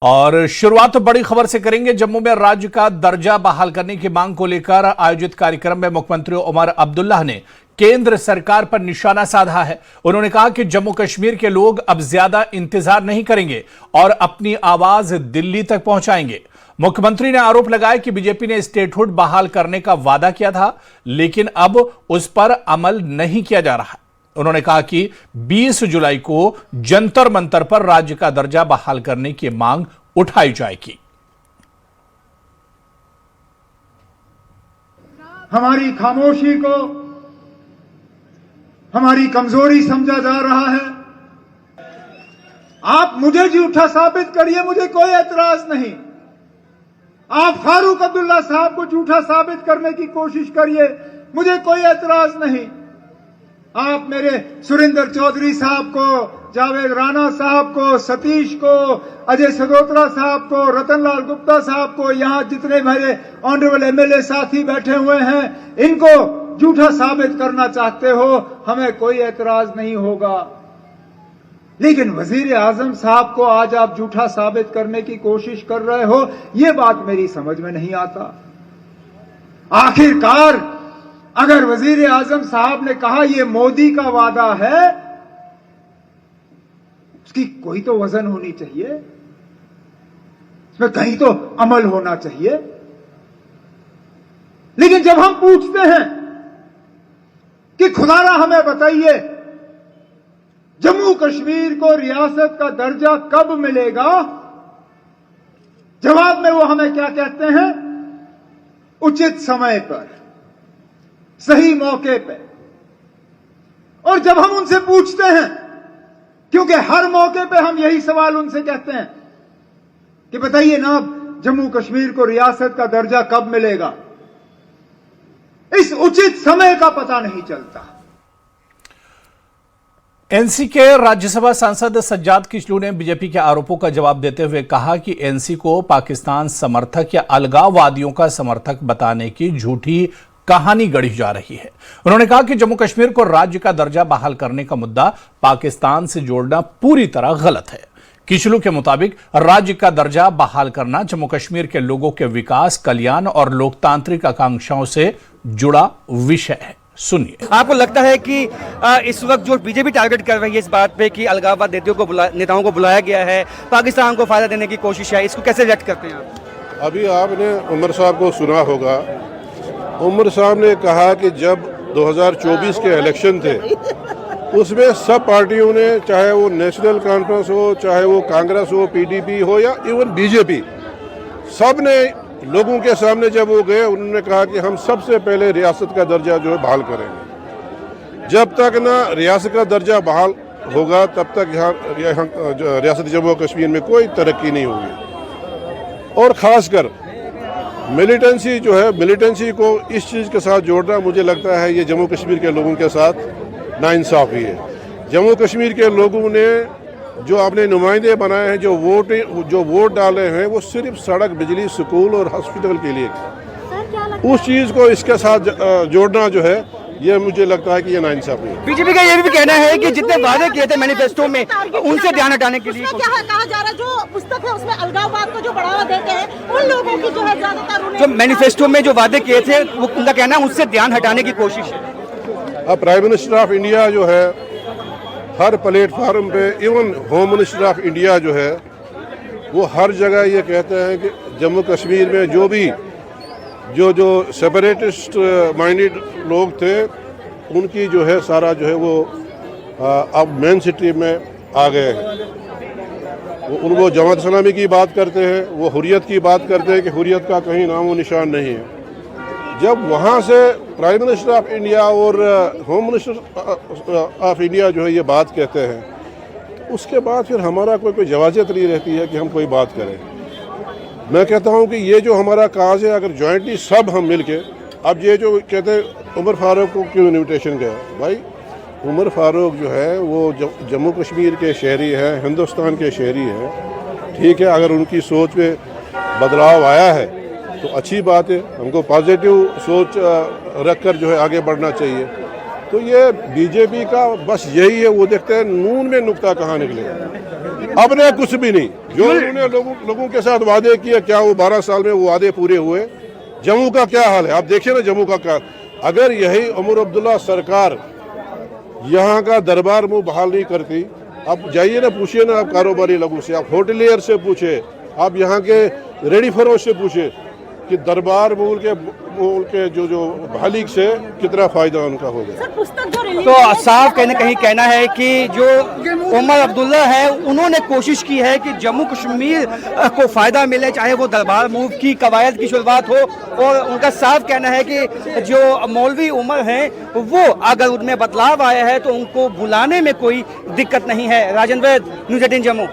और शुरुआत बड़ी खबर से करेंगे। जम्मू में राज्य का दर्जा बहाल करने की मांग को लेकर आयोजित कार्यक्रम में मुख्यमंत्री उमर अब्दुल्ला ने केंद्र सरकार पर निशाना साधा है। उन्होंने कहा कि जम्मू कश्मीर के लोग अब ज्यादा इंतजार नहीं करेंगे और अपनी आवाज दिल्ली तक पहुंचाएंगे। मुख्यमंत्री ने आरोप लगाया कि बीजेपी ने स्टेटहुड बहाल करने का वादा किया था, लेकिन अब उस पर अमल नहीं किया जा रहा। उन्होंने कहा कि 20 जुलाई को जंतर मंतर पर राज्य का दर्जा बहाल करने की मांग उठाई जाएगी। हमारी खामोशी को हमारी कमजोरी समझा जा रहा है। आप मुझे झूठा साबित करिए, मुझे कोई एतराज नहीं। आप फारूक अब्दुल्ला साहब को झूठा साबित करने की कोशिश करिए, मुझे कोई एतराज नहीं। आप मेरे सुरेंद्र चौधरी साहब को, जावेद राणा साहब को, सतीश को, अजय सगोत्रा साहब को, रतनलाल गुप्ता साहब को, यहां जितने मेरे ऑनरेबल एमएलए साथी बैठे हुए हैं, इनको झूठा साबित करना चाहते हो, हमें कोई एतराज नहीं होगा। लेकिन वजीर आजम साहब को आज आप झूठा साबित करने की कोशिश कर रहे हो, यह बात मेरी समझ में नहीं आता। आखिरकार अगर वजीर आजम साहब ने कहा यह मोदी का वादा है, उसकी कोई तो वजन होनी चाहिए, इसमें कहीं तो अमल होना चाहिए। लेकिन जब हम पूछते हैं कि खुदारा हमें बताइए जम्मू कश्मीर को रियासत का दर्जा कब मिलेगा, जवाब में वो हमें क्या कहते हैं? उचित समय पर, सही मौके पे। और जब हम उनसे पूछते हैं, क्योंकि हर मौके पे हम यही सवाल उनसे कहते हैं कि बताइए ना जम्मू कश्मीर को रियासत का दर्जा कब मिलेगा, इस उचित समय का पता नहीं चलता। एनसी के राज्यसभा सांसद सज्जाद किचलू ने बीजेपी के आरोपों का जवाब देते हुए कहा कि एनसी को पाकिस्तान समर्थक या अलगाववादियों का समर्थक बताने की झूठी कहानी गढ़ी जा रही है। उन्होंने कहा कि जम्मू कश्मीर को राज्य का दर्जा बहाल करने का मुद्दा पाकिस्तान से जोड़ना पूरी तरह गलत है। किचलू के मुताबिक राज्य का दर्जा बहाल करना जम्मू कश्मीर के लोगों के विकास, कल्याण और लोकतांत्रिक आकांक्षाओं से जुड़ा विषय है। सुनिए। आपको लगता है कि इस वक्त जो बीजेपी टारगेट कर रही है इस बात पे कि अलगाववाद नेताओं को बुलाया गया है, पाकिस्तान को फायदा देने की कोशिश है, इसको कैसे रिएक्ट करते हैं आप? अभी आपने उमर साहब को सुना होगा, उमर साहब ने कहा कि जब 2024 के इलेक्शन थे उसमें सब पार्टियों ने, चाहे वो नेशनल कॉन्फ्रेंस हो, चाहे वो कांग्रेस हो, पीडीपी हो या इवन बीजेपी, सब ने लोगों के सामने जब वो गए उन्होंने कहा कि हम सबसे पहले रियासत का दर्जा जो है बहाल करेंगे। जब तक ना रियासत का दर्जा बहाल होगा तब तक यहाँ रियासत जम्मू कश्मीर में कोई तरक्की नहीं होगी। और ख़ासकर मिलिटेंसी जो है, मिलिटेंसी को इस चीज़ के साथ जोड़ना मुझे लगता है ये जम्मू कश्मीर के लोगों के साथ नाइंसाफ़ी है। जम्मू कश्मीर के लोगों ने जो अपने नुमाइंदे बनाए हैं, जो वोट डाले हैं, वो सिर्फ सड़क, बिजली, स्कूल और हॉस्पिटल के लिए। उस चीज़ को इसके साथ जोड़ना जो है ये मुझे लगता है कि ये नाइंसाफी है। बीजेपी का ये भी कहना है कि जितने वादे किए थे मैनिफेस्टो में उनसे ध्यान हटाने के लिए क्या कहा जा रहा है, जो पुस्तक है उसमें अलगाववाद को जो बढ़ावा देते हैं उन लोगों की जो है ज्यादातर जो मैनिफेस्टो में जो वादे किए थे वो उनका कहना है उनसे ध्यान हटाने की कोशिश है। अब प्राइम मिनिस्टर ऑफ इंडिया जो है हर प्लेटफार्म पे, even home minister of India जो है वो हर जगह ये कहते हैं कि जम्मू कश्मीर में जो सेपरेटिस्ट माइंडेड लोग थे उनकी जो है सारा जो है वो अब मेन सिटी में आ गए हैं। वो जमात इस्लामी की बात करते हैं, वो हुर्रियत की बात करते हैं कि हुर्रियत का कहीं नामो निशान नहीं है। जब वहाँ से प्राइम मिनिस्टर ऑफ इंडिया और होम मिनिस्टर ऑफ इंडिया जो है ये बात कहते हैं, तो उसके बाद फिर हमारा कोई जवाज़त नहीं रहती है कि हम कोई बात करें। मैं कहता हूँ कि ये जो हमारा काज है, अगर जॉइंटली सब हम मिल के, अब ये जो कहते हैं उमर फारूक को क्यों इन्विटेशन गया, भाई उमर फारूक जो है वो जम्मू कश्मीर के शहरी हैं, हिंदुस्तान के शहरी हैं, ठीक है। अगर उनकी सोच में बदलाव आया है तो अच्छी बात है, हमको पॉजिटिव सोच रख कर जो है आगे बढ़ना चाहिए। तो ये बीजेपी का बस यही है, वो देखते हैं नून में नुक्ता कहाँ निकलेगा। अब ने कुछ भी नहीं, जो उन्होंने लोगों के साथ वादे किए, क्या वो 12 साल में वो वादे पूरे हुए? जम्मू का क्या हाल है आप देखिए ना, जम्मू का क्या। अगर यही उमर अब्दुल्ला सरकार यहाँ का दरबार मुँह बहाल नहीं करती, आप जाइए ना, पूछिए ना आप कारोबारी लोगों से, आप होटलियर से पूछे, आप यहाँ के रेडी फरोश से पूछे कि दरबार मूल के जो बहाली से कितना फायदा उनका हो गया। सर पुस्तक जो रिलीज तो साफ कहीं ना कहीं कहना है कि जो उमर अब्दुल्ला है उन्होंने कोशिश की है कि जम्मू कश्मीर को फायदा मिले, चाहे वो दरबार मूव की कवायद की शुरुआत हो। और उनका साफ कहना है कि जो मौलवी उमर हैं वो अगर उनमें बदलाव आया है तो उनको बुलाने में कोई दिक्कत नहीं है। राजन वैद, न्यूज़ 18 जम्मू।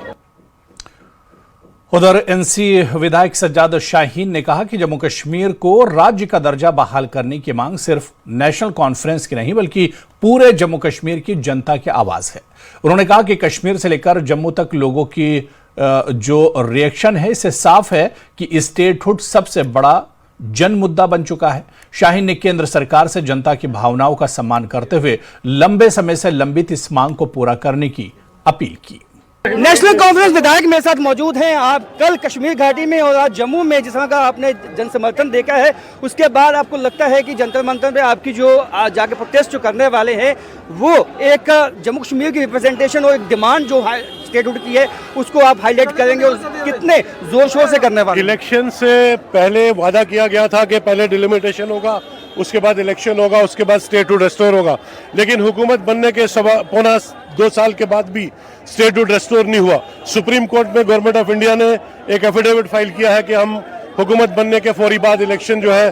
उधर एनसी विधायक सज्जाद शाहीन ने कहा कि जम्मू कश्मीर को राज्य का दर्जा बहाल करने की मांग सिर्फ नेशनल कॉन्फ्रेंस की नहीं बल्कि पूरे जम्मू कश्मीर की जनता की आवाज है। उन्होंने कहा कि कश्मीर से लेकर जम्मू तक लोगों की जो रिएक्शन है, इससे साफ है कि स्टेटहुड सबसे बड़ा जन मुद्दा बन चुका है। शाहीन ने केंद्र सरकार से जनता की भावनाओं का सम्मान करते हुए लंबे समय से लंबित इस मांग को पूरा करने की अपील की। नेशनल कॉन्फ्रेंस विधायक मेरे साथ मौजूद हैं। आप कल कश्मीर घाटी में और आज जम्मू में जिस तरह का आपने जन समर्थन देखा है, उसके बाद आपको लगता है कि जंतर मंतर पे आपकी जो जाके प्रोटेस्ट जो करने वाले हैं वो एक जम्मू कश्मीर की रिप्रेजेंटेशन और एक डिमांड जो स्टेटहुड की है उसको आप हाईलाइट करेंगे और कितने जोर शोर से करने वाले? इलेक्शन से पहले वादा किया गया था कि पहले डिलिमिटेशन होगा, उसके बाद इलेक्शन होगा, उसके बाद स्टेटहुड रेस्टोर होगा। लेकिन हुकूमत बनने के 2 साल के बाद भी स्टेटहुड रेस्टोर नहीं हुआ। सुप्रीम कोर्ट में गवर्नमेंट ऑफ इंडिया ने एक एफिडेविट फाइल किया है कि हम हुकूमत बनने के फौरी बाद इलेक्शन जो है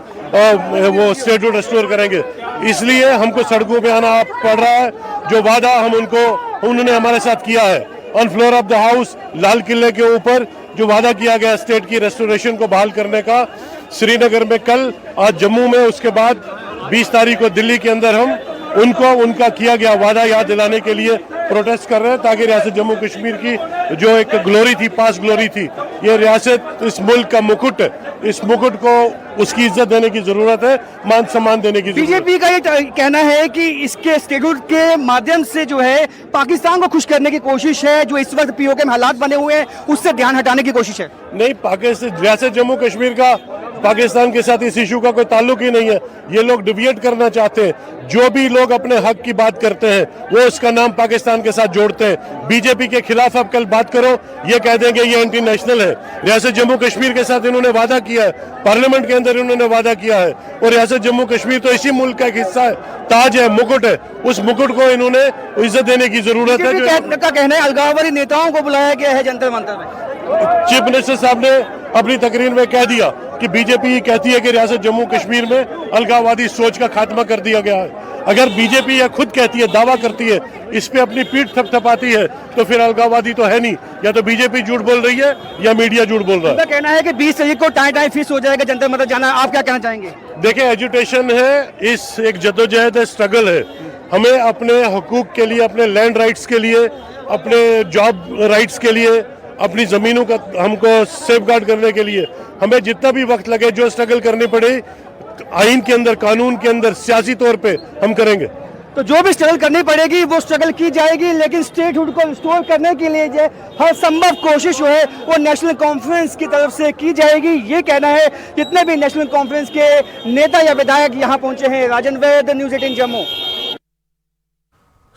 वो स्टेटहुड रेस्टोर करेंगे। इसलिए हमको सड़कों पे आना पड़ रहा है। जो वादा उन्होंने हमारे साथ किया है on floor of the house, लाल किले के ऊपर जो वादा किया गया स्टेट की रेस्टोरेशन को बहाल करने का, श्रीनगर में कल, आज जम्मू में, उसके बाद 20 तारीख को दिल्ली के अंदर हम उनका किया गया वादा याद दिलाने के लिए प्रोटेस्ट कर रहे हैं, ताकि रियासत जम्मू कश्मीर की जो एक ग्लोरी थी, पास ग्लोरी थी, ये रियासत इस मुल्क का मुकुट, इस मुकुट को उसकी इज्जत देने की जरूरत है, मान सम्मान देने की जरूरत है। बीजेपी का ये कहना है कि इसके स्टेटहुड के माध्यम से जो है पाकिस्तान को खुश करने की कोशिश है, जो इस वक्त पीओके में हालात बने हुए हैं उससे ध्यान हटाने की कोशिश है। नहीं, पाकिस्तान रियासत जम्मू कश्मीर का पाकिस्तान के साथ इस इशू का कोई ताल्लुक ही नहीं है। ये लोग डिविएट करना चाहते हैं। जो भी लोग अपने हक की बात करते हैं वो उसका नाम पाकिस्तान के साथ जोड़ते हैं। बीजेपी के खिलाफ आप कल बात करो, ये कह देंगे ये एंटी नेशनल है। रियासत जम्मू कश्मीर के साथ इन्होंने वादा किया है, पार्लियामेंट के अंदर इन्होंने वादा किया है, और रियासत जम्मू कश्मीर तो इसी मुल्क का एक हिस्सा है, ताज है, मुकुट है। उस मुकुट को इन्होंने इज्जत देने की जरूरत है। का कहना है अलगाववादी नेताओं को बुलाया गया है जंतर मंतर में। चीफ मिनिस्टर साहब ने अपनी तकरीर में कह दिया कि बीजेपी कहती है कि रियासत जम्मू कश्मीर में अलगाववादी सोच का खात्मा कर दिया गया है। अगर बीजेपी यह खुद कहती है, दावा करती है, इस पे अपनी पीठ थपथपाती है, तो फिर अलगाववादी तो है नहीं। या तो बीजेपी झूठ बोल रही है या मीडिया झूठ बोल रहा है। उनका कहना है कि 20 तारीख को टाइम फिक्स हो जाएगा, जंतर मंतर जाना। आप क्या कहना चाहेंगे? देखिए, एजुटेशन है, इस एक जद्दोजहद है, स्ट्रगल है। हमें अपने हकूक के लिए, अपने लैंड राइट्स के लिए, अपने जॉब राइट्स के लिए, अपनी जमीनों का हमको सेफगार्ड करने के लिए हमें जितना भी वक्त लगे, जो स्ट्रगल करनी पड़े, आइन के अंदर, कानून के अंदर, सियासी तौर पे हम करेंगे। तो जो भी स्ट्रगल करनी पड़ेगी वो स्ट्रगल की जाएगी, लेकिन स्टेटहुड को रिस्टोर करने के लिए जो हर संभव कोशिश जो है वो नेशनल कॉन्फ्रेंस की तरफ से की जाएगी। ये कहना है जितने भी नेशनल कॉन्फ्रेंस के नेता या विधायक यहाँ पहुंचे हैं। राजन वैद, न्यूज़ 18 जम्मू।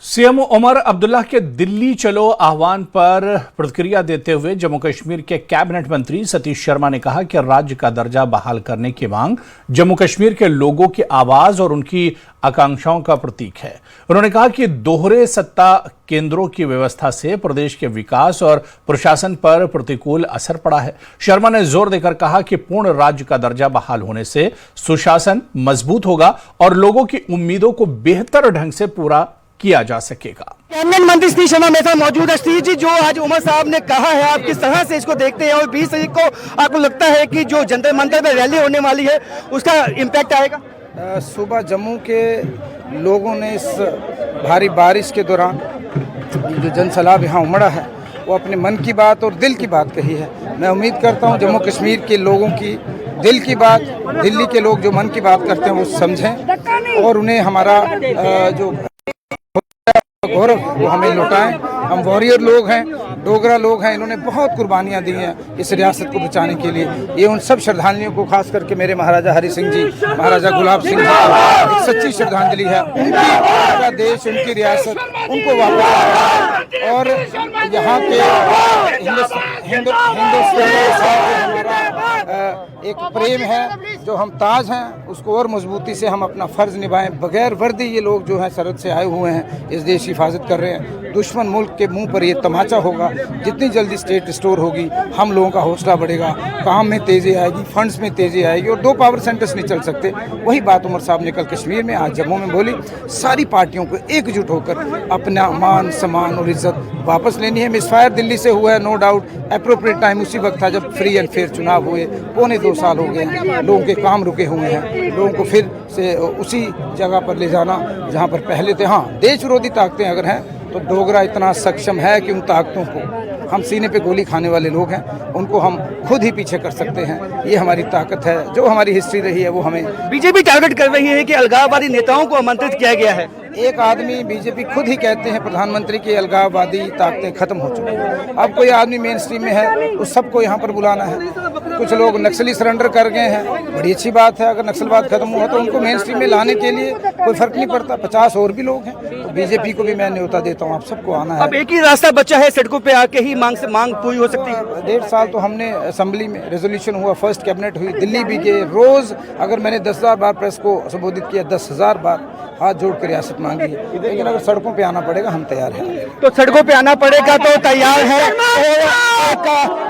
सीएम उमर अब्दुल्ला के दिल्ली चलो आह्वान पर प्रतिक्रिया देते हुए जम्मू कश्मीर के कैबिनेट मंत्री सतीश शर्मा ने कहा कि राज्य का दर्जा बहाल करने की मांग जम्मू कश्मीर के लोगों की आवाज और उनकी आकांक्षाओं का प्रतीक है। उन्होंने कहा कि दोहरे सत्ता केंद्रों की व्यवस्था से प्रदेश के विकास और प्रशासन पर प्रतिकूल असर पड़ा है। शर्मा ने जोर देकर कहा कि पूर्ण राज्य का दर्जा बहाल होने से सुशासन मजबूत होगा और लोगों की उम्मीदों को बेहतर ढंग से पूरा किया जा सकेगा। कैबिनेट मंत्री सतीश शर्मा मेरे साथ मौजूद है। सतीश जी, जो आज उमर साहब ने कहा है, आप किस तरह से इसको देखते हैं और 20 तारीख को आपको लगता है कि जो जंतर मंतर में रैली होने वाली है उसका इम्पैक्ट आएगा? सुबह जम्मू के लोगों ने इस भारी बारिश के दौरान जो जनसैलाब यहाँ उमड़ा है वो अपने मन की बात और दिल की बात कही है। मैं उम्मीद करता हूँ जम्मू कश्मीर के लोगों की दिल की बात, दिल्ली के लोग जो मन की बात करते हैं वो समझें और उन्हें हमारा जो गौरव वो हमें लौटाएं। हम वॉरियर लोग हैं, डोगरा लोग हैं, इन्होंने बहुत कुर्बानियां दी हैं इस रियासत को बचाने के लिए। ये उन सब श्रद्धांजलियों को, खास करके मेरे महाराजा हरि सिंह जी, महाराजा गुलाब सिंह जी, एक सच्ची श्रद्धांजलि है। उनका देश, उनकी रियासत उनको वापस और यहाँ के हिंदुस्तान के साथ हमारा एक प्रेम है, जो हम ताज हैं उसको और मजबूती से हम अपना फ़र्ज़ निभाएं। बगैर वर्दी ये लोग जो हैं सरहद से आए हुए हैं, इस देश की हिफाजत कर रहे हैं। दुश्मन मुल्क के मुंह पर ये तमाचा होगा। जितनी जल्दी स्टेट रिस्टोर होगी, हम लोगों का हौसला बढ़ेगा, काम में तेज़ी आएगी, फंड्स में तेज़ी आएगी और 2 पावर सेंटर्स नहीं चल सकते। वही बात उमर साहब ने कल कश्मीर में, आज जम्मू में बोली। सारी पार्टियों को एकजुट होकर अपना मान, सम्मान और इज्जत वापस लेनी है। मिसफायर दिल्ली से हुआ है, नो डाउट। एप्रोप्रिएट टाइम उसी वक्त था जब फ्री एंड फेयर चुनाव हुए। 2.25 साल हो गए हैं, लोगों के काम रुके हुए हैं। लोगों को फिर से उसी जगह पर ले जाना जहाँ पर पहले थे। हाँ, देश विरोधी ताकतें अगर हैं तो डोगरा इतना सक्षम है कि उन ताकतों को, हम सीने पे गोली खाने वाले लोग हैं, उनको हम खुद ही पीछे कर सकते हैं। ये हमारी ताकत है। जो हमारी हिस्ट्री रही है वो हमें बीजेपी टारगेट कर रही है कि अलगाववादी नेताओं को आमंत्रित किया गया है। एक आदमी, बीजेपी खुद ही कहते हैं प्रधानमंत्री की अलगाववादी ताकतें खत्म हो चुकी हैं। अब कोई आदमी मेन स्ट्रीम में है, उस सबको यहाँ पर बुलाना है। कुछ लोग नक्सली सरेंडर कर गए हैं, बड़ी अच्छी बात है। अगर नक्सलवाद खत्म हुआ तो उनको मेन स्ट्रीम में लाने के लिए कोई फर्क नहीं पड़ता। 50 और भी लोग हैं, तो बीजेपी को भी मैं न्योता देता हूँ, आप सबको आना है। अब एक ही रास्ता बचा है, सड़कों पे आके ही मांग पूरी हो सकती है। 1.5 साल तो हमने असेंबली में रेजोल्यूशन हुआ, फर्स्ट कैबिनेट हुई, दिल्ली भी गए। रोज अगर मैंने 10,000 बार प्रेस को संबोधित किया, 10,000 बार हाथ जोड़कर रियासत मांगी है। लेकिन अगर सड़कों पे आना पड़ेगा, हम तैयार हैं। तो सड़कों पे आना पड़ेगा तो तैयार है। और एक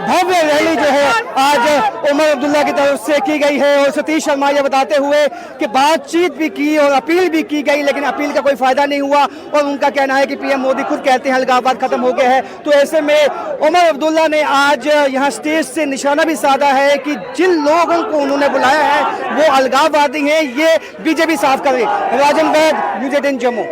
भव्य रैली जो है आज उमर अब्दुल्ला की तरफ से की गई है और सतीश शर्मा ये बताते हुए कि बातचीत भी की और अपील भी की गई, लेकिन अपील का कोई फायदा नहीं हुआ। और उनका कहना है कि पीएम मोदी खुद कहते हैं अलगाववाद खत्म हो गया है। तो ऐसे में उमर अब्दुल्ला ने आज यहाँ स्टेज से निशाना भी साधा है कि जिन लोगों को उन्होंने बुलाया है वो अलगाववादी हैं, ये बीजेपी साफ करे। राजन न्यूज़ 18 जम्मू।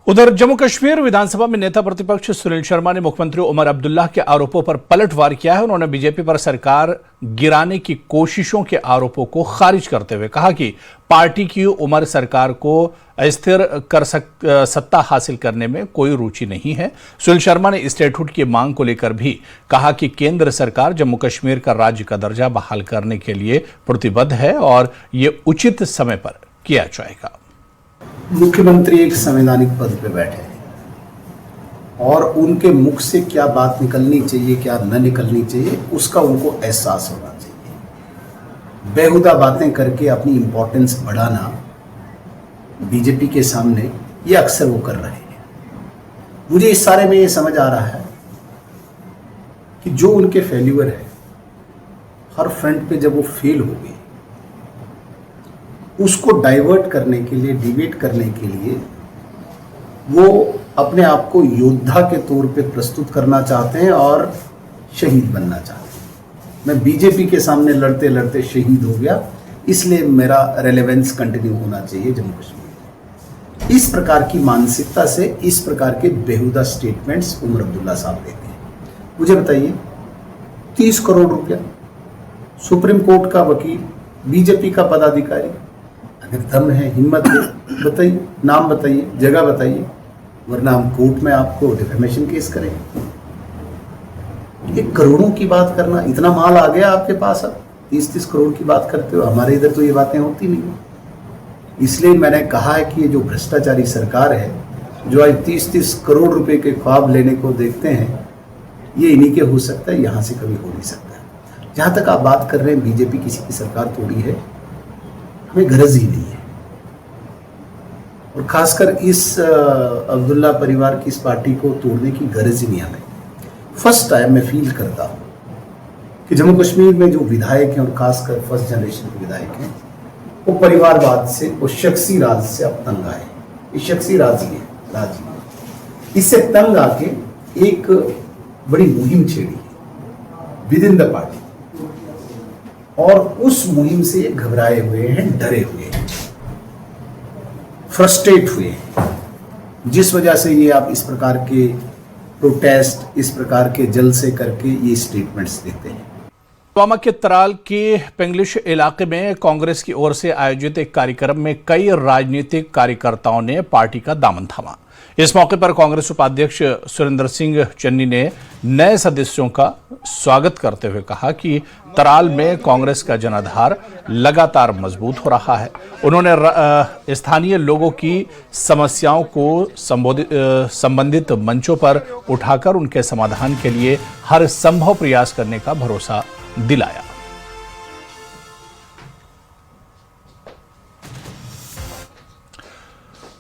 उधर जम्मू कश्मीर विधानसभा में नेता प्रतिपक्ष सुनील शर्मा ने मुख्यमंत्री उमर अब्दुल्ला के आरोपों पर पलटवार किया है। उन्होंने बीजेपी पर सरकार गिराने की कोशिशों के आरोपों को खारिज करते हुए कहा कि पार्टी की उमर सरकार को अस्थिर कर सत्ता हासिल करने में कोई रुचि नहीं है। सुनील शर्मा ने स्टेटहुड की मांग को लेकर भी कहा कि केंद्र सरकार जम्मू कश्मीर का राज्य का दर्जा बहाल करने के लिए प्रतिबद्ध है और ये उचित समय पर किया जाएगा। मुख्यमंत्री एक संवैधानिक पद पे बैठे हैं और उनके मुख से क्या बात निकलनी चाहिए, क्या न निकलनी चाहिए, उसका उनको एहसास होना चाहिए। बेहुदा बातें करके अपनी इंपॉर्टेंस बढ़ाना बीजेपी के सामने ये अक्सर वो कर रहे हैं। मुझे इस सारे में ये समझ आ रहा है कि जो उनके फेल्यूर है, हर फ्रंट पे जब वो फेल हो गए, उसको डाइवर्ट करने के लिए, डिबेट करने के लिए वो अपने आप को योद्धा के तौर पे प्रस्तुत करना चाहते हैं और शहीद बनना चाहते हैं। मैं बीजेपी के सामने लड़ते लड़ते शहीद हो गया, इसलिए मेरा रेलेवेंस कंटिन्यू होना चाहिए जम्मू कश्मीर। इस प्रकार की मानसिकता से इस प्रकार के बेहुदा स्टेटमेंट्स उमर अब्दुल्ला साहब देते हैं। मुझे बताइए, 30 करोड़ रुपया, सुप्रीम कोर्ट का वकील, बीजेपी का पदाधिकारी, अगर दम है, हिम्मत है, बताइए, नाम बताइए, जगह बताइए, वरना हम कोर्ट में आपको डिफेमेशन केस करेंगे। ये करोड़ों की बात करना, इतना माल आ गया आपके पास, अब 30-30 करोड़ की बात करते हो। हमारे इधर तो ये बातें होती नहीं। इसलिए मैंने कहा है कि ये जो भ्रष्टाचारी सरकार है, जो आज 30-30 करोड़ रुपए के ख्वाब लेने को देखते हैं, ये इन्हीं के हो सकता है, यहाँ से कभी हो नहीं सकता। जहाँ तक आप बात कर रहे हैं बीजेपी किसी की सरकार तोड़ी है, हमें गरज ही नहीं है। और खासकर इस अब्दुल्ला परिवार की इस पार्टी को तोड़ने की गरज ही नहीं हमें। फर्स्ट टाइम मैं फील करता हूँ कि जम्मू कश्मीर में जो विधायक हैं और खासकर फर्स्ट जनरेशन के विधायक हैं, वो परिवारवाद से, वो शख्सी राज से अब तंग आए। ये शख्सी राजी है, इससे तंग आके एक बड़ी मुहिम छेड़ी विद इन द पार्टी, और उस मुहिम से ये घबराए हुए हैं, डरे हुए हैं, फ्रस्ट्रेट हुए हैं, जिस वजह से ये आप इस प्रकार के प्रोटेस्ट, इस प्रकार के जलसे करके ये स्टेटमेंट्स देते हैं। पुलवामा के तराल के पिंगलिश इलाके में कांग्रेस की ओर से आयोजित एक कार्यक्रम में कई राजनीतिक कार्यकर्ताओं ने पार्टी का दामन थामा। इस मौके पर कांग्रेस उपाध्यक्ष सुरेंद्र सिंह चन्नी ने नए सदस्यों का स्वागत करते हुए कहा कि तराल में कांग्रेस का जनाधार लगातार मजबूत हो रहा है। उन्होंने स्थानीय लोगों की समस्याओं को संबंधित मंचों पर उठाकर उनके समाधान के लिए हर संभव प्रयास करने का भरोसा दिलाया।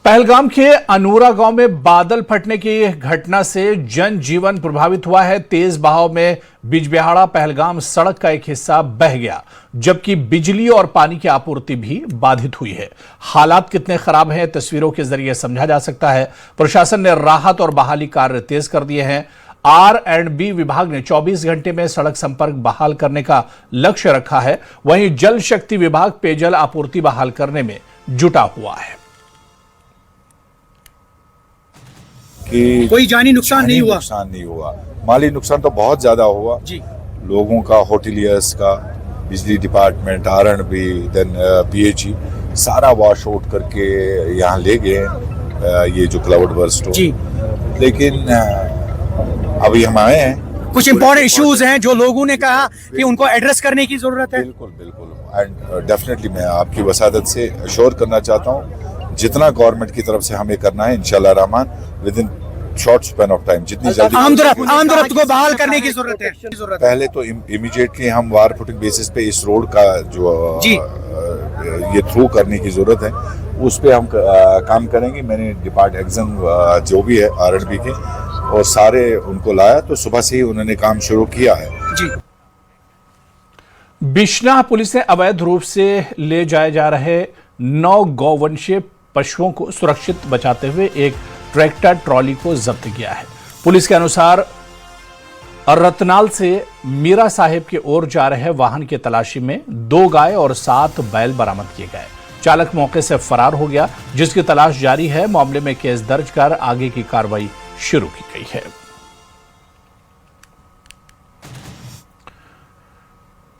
पहलगाम के अनूरा गांव में बादल फटने की घटना से जनजीवन प्रभावित हुआ है। तेज बहाव में बिजबिहाड़ा पहलगाम सड़क का एक हिस्सा बह गया, जबकि बिजली और पानी की आपूर्ति भी बाधित हुई है। हालात कितने खराब हैं, तस्वीरों के जरिए समझा जा सकता है। प्रशासन ने राहत और बहाली कार्य तेज कर दिए हैं। R&B विभाग ने 24 घंटे में सड़क संपर्क बहाल करने का लक्ष्य रखा है। वहीं जल शक्ति विभाग पेयजल आपूर्ति बहाल करने में जुटा हुआ है। कि कोई जानी नुकसान नहीं हुआ। माली नुकसान तो बहुत ज्यादा हुआ जी। लोगों का, होटलियर्स का, बिजली डिपार्टमेंट, R&B, देन PHE सारा वॉश आउट करके यहाँ ले गए ये जो क्लाउड बर्स्ट हो जी। लेकिन अभी हम आए हैं, कुछ इंपॉर्टेंट इश्यूज हैं जो लोगों ने कहा कि उनको एड्रेस करने की जरूरत है। बिल्कुल एंड डेफिनेटली मैं आपकी वसादत से अश्योर करना चाहता हूँ, जितना गवर्नमेंट की तरफ से हमें करना है इंशाल्लाह Rahman with in short span of time, जितनी जल्दी आमदरफ्त को बहाल करने की जरूरत है। पहले तो इमीडिएटली हम वार फुटिंग बेसिस पे इस रोड का जो ये थ्रू करने की जरूरत है उस पे हम काम करेंगे। मैंने डिपार्ट एग्जाम जो भी है R&B के और सारे उनको लाया, तो सुबह से ही उन्होंने काम शुरू किया है जी। बिश्नाह पुलिस ने अवैध रूप से ले जाए जा रहे 9 गौवंशीय पशुओं को सुरक्षित बचाते हुए एक ट्रैक्टर ट्रॉली को जब्त किया है। पुलिस के अनुसार रतनाल से मीरा साहिब की ओर जा रहे वाहन की तलाशी में 2 गाय और 7 बैल बरामद किए गए। चालक मौके से फरार हो गया, जिसकी तलाश जारी है। मामले में केस दर्ज कर आगे की कार्रवाई शुरू की गई है।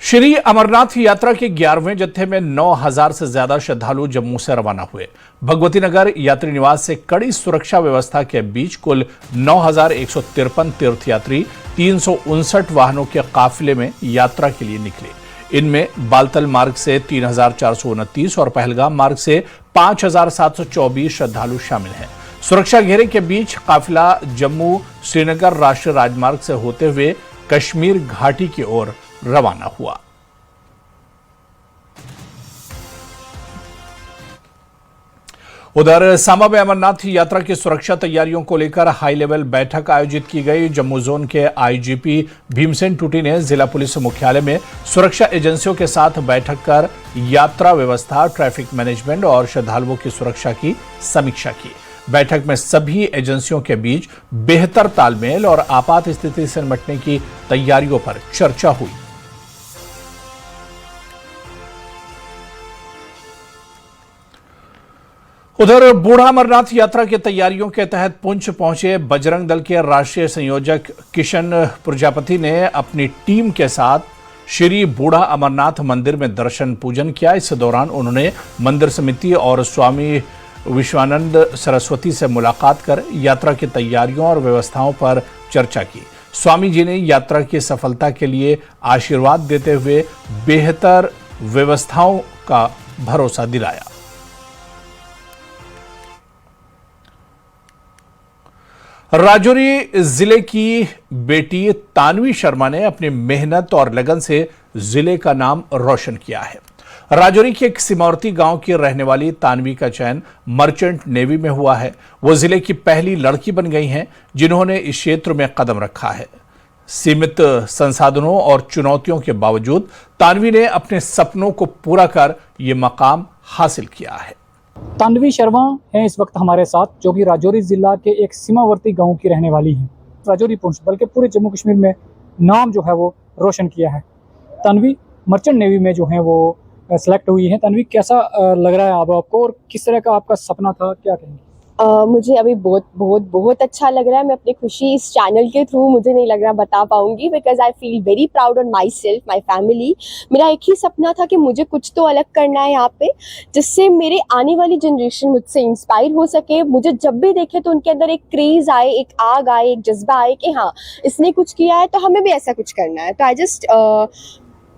श्री अमरनाथ यात्रा के 11वें जत्थे में 9,000 से ज्यादा श्रद्धालु जम्मू से रवाना हुए। भगवती नगर यात्री निवास से कड़ी सुरक्षा व्यवस्था के बीच कुल 9,153 तीर्थयात्री 359 वाहनों के काफिले में यात्रा के लिए निकले। इनमें बालतल मार्ग से 3,429 और पहलगाम मार्ग से 5,724 श्रद्धालु शामिल हैं। सुरक्षा घेरे के बीच काफिला जम्मू श्रीनगर राष्ट्रीय राजमार्ग से होते हुए कश्मीर घाटी की ओर रवाना हुआ। उधर सांबा में अमरनाथ यात्रा की सुरक्षा तैयारियों को लेकर हाई लेवल बैठक आयोजित की गई। जम्मू जोन के IGP भीमसेन टूटी ने जिला पुलिस मुख्यालय में सुरक्षा एजेंसियों के साथ बैठक कर यात्रा व्यवस्था, ट्रैफिक मैनेजमेंट और श्रद्धालुओं की सुरक्षा की समीक्षा की। बैठक में सभी एजेंसियों के बीच बेहतर तालमेल और आपात स्थिति से निपटने की तैयारियों पर चर्चा हुई। उधर बूढ़ा अमरनाथ यात्रा की तैयारियों के तहत पुंछ पहुंचे बजरंग दल के राष्ट्रीय संयोजक किशन प्रजापति ने अपनी टीम के साथ श्री बूढ़ा अमरनाथ मंदिर में दर्शन पूजन किया। इस दौरान उन्होंने मंदिर समिति और स्वामी विश्वानंद सरस्वती से मुलाकात कर यात्रा की तैयारियों और व्यवस्थाओं पर चर्चा की। स्वामी जी ने यात्रा की सफलता के लिए आशीर्वाद देते हुए बेहतर व्यवस्थाओं का भरोसा दिलाया। राजौरी जिले की बेटी तानवी शर्मा ने अपनी मेहनत और लगन से जिले का नाम रोशन किया है। राजौरी के एक सीमावर्ती गांव की रहने वाली तानवी का चयन मर्चेंट नेवी में हुआ है। वो जिले की पहली लड़की बन गई हैं जिन्होंने इस क्षेत्र में कदम रखा है। सीमित संसाधनों और चुनौतियों के बावजूद तानवी ने अपने सपनों को पूरा कर ये मकाम हासिल किया है। तानवी शर्मा हैं इस वक्त हमारे साथ, जो कि राजौरी जिला के एक सीमावर्ती गांव की रहने वाली हैं। राजौरी पुंछ बल्कि पूरे जम्मू कश्मीर में नाम जो है वो रोशन किया है। तानवी मर्चेंट नेवी में जो है वो सेलेक्ट हुई है। तानवी, कैसा लग रहा है आपको और किस तरह का आपका सपना था, क्या कहेंगे? मुझे अभी बहुत अच्छा लग रहा है। मैं अपनी खुशी इस चैनल के थ्रू मुझे नहीं लग रहा बता पाऊंगी, because I feel very proud on my self, my family. मेरा एक ही सपना था कि मुझे कुछ तो अलग करना है यहाँ पे, जिससे मेरे आने वाली जनरेशन मुझसे इंस्पायर हो सके। मुझे जब भी देखे तो उनके अंदर एक क्रेज आए, एक आग आए, एक जज्बा आए कि हाँ इसने कुछ किया है तो हमें भी ऐसा कुछ करना है। तो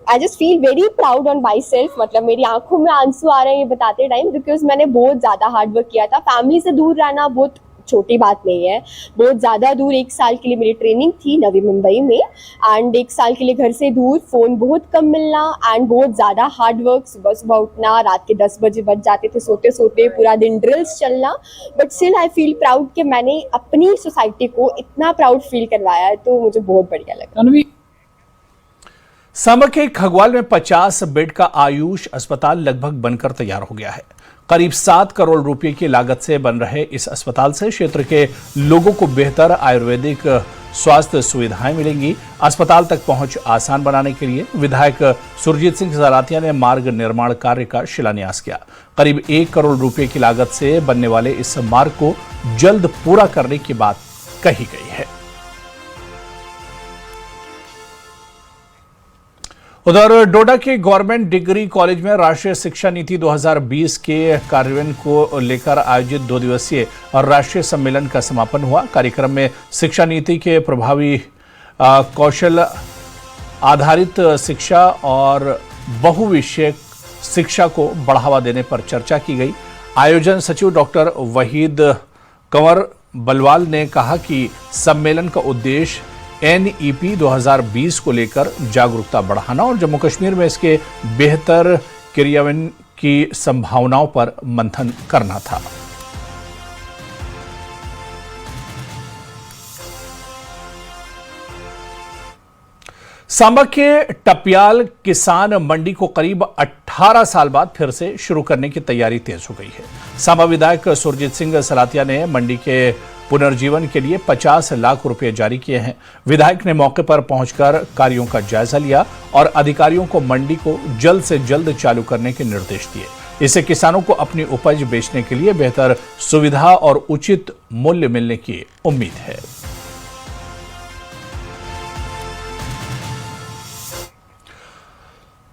I just feel very proud on my self. मतलब मेरी आंखों में आंसू आ रहे हैं ये बताते टाइम, बिकॉज मैंने बहुत ज़्यादा हार्ड वर्क किया था। फैमिली से दूर रहना बहुत छोटी बात नहीं है, बहुत ज़्यादा दूर। 1 साल के लिए मेरी ट्रेनिंग थी नवी मुंबई में, एंड 1 साल के लिए घर से दूर, फ़ोन बहुत कम मिलना, एंड बहुत ज़्यादा हार्ड वर्क। सुबह सुबह उठना, रात के 10 बजे बज जाते थे सोते सोते, पूरा दिन ड्रिल्स चलना। But still I feel proud कि मैंने अपनी सोसाइटी को इतना प्राउड फील करवाया है, तो मुझे बहुत बढ़िया लगा। सांबा के खगवाल में 50 बेड का आयुष अस्पताल लगभग बनकर तैयार हो गया है। करीब 7 करोड़ रुपए की लागत से बन रहे इस अस्पताल से क्षेत्र के लोगों को बेहतर आयुर्वेदिक स्वास्थ्य सुविधाएं मिलेंगी। अस्पताल तक पहुंच आसान बनाने के लिए विधायक सुरजीत सिंह सलातिया ने मार्ग निर्माण कार्य का शिलान्यास किया। करीब 1 करोड़ रुपए की लागत से बनने वाले इस मार्ग को जल्द पूरा करने की बात कही गई है। उधर डोडा के गवर्नमेंट डिग्री कॉलेज में राष्ट्रीय शिक्षा नीति 2020 के कार्यान्वयन को लेकर आयोजित 2 दिवसीय राष्ट्रीय सम्मेलन का समापन हुआ। कार्यक्रम में शिक्षा नीति के प्रभावी कौशल आधारित शिक्षा और बहुविषयक शिक्षा को बढ़ावा देने पर चर्चा की गई। आयोजन सचिव डॉक्टर वहीद कंवर बलवाल ने कहा कि सम्मेलन का उद्देश्य NEP 2020 को लेकर जागरूकता बढ़ाना और जम्मू कश्मीर में इसके बेहतर क्रियान्वयन की संभावनाओं पर मंथन करना था। सांबा के टपियाल किसान मंडी को करीब 18 साल बाद फिर से शुरू करने की तैयारी तेज हो गई है। सांबा विधायक सुरजीत सिंह सलातिया ने मंडी के पुनर्जीवन के लिए 50 लाख रुपए जारी किए हैं। विधायक ने मौके पर पहुंचकर कार्यों का जायजा लिया और अधिकारियों को मंडी को जल्द से जल्द चालू करने के निर्देश दिए। इससे किसानों को अपनी उपज बेचने के लिए बेहतर सुविधा और उचित मूल्य मिलने की उम्मीद है।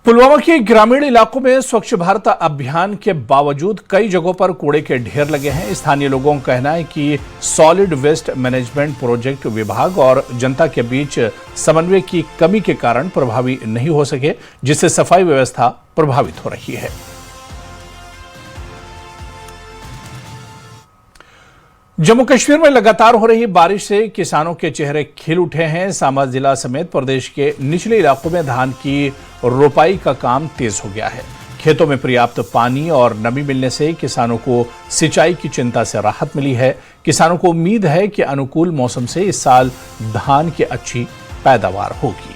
पुलवामा के ग्रामीण इलाकों में स्वच्छ भारत अभियान के बावजूद कई जगहों पर कूड़े के ढेर लगे हैं। स्थानीय लोगों का कहना है कि सॉलिड वेस्ट मैनेजमेंट प्रोजेक्ट विभाग और जनता के बीच समन्वय की कमी के कारण प्रभावी नहीं हो सके, जिससे सफाई व्यवस्था प्रभावित हो रही है। जम्मू कश्मीर में लगातार हो रही बारिश से किसानों के चेहरे खिल उठे हैं। सांबा जिला समेत प्रदेश के निचले इलाकों में धान की रोपाई का काम तेज हो गया है। खेतों में पर्याप्त पानी और नमी मिलने से किसानों को सिंचाई की चिंता से राहत मिली है। किसानों को उम्मीद है कि अनुकूल मौसम से इस साल धान की अच्छी पैदावार होगी।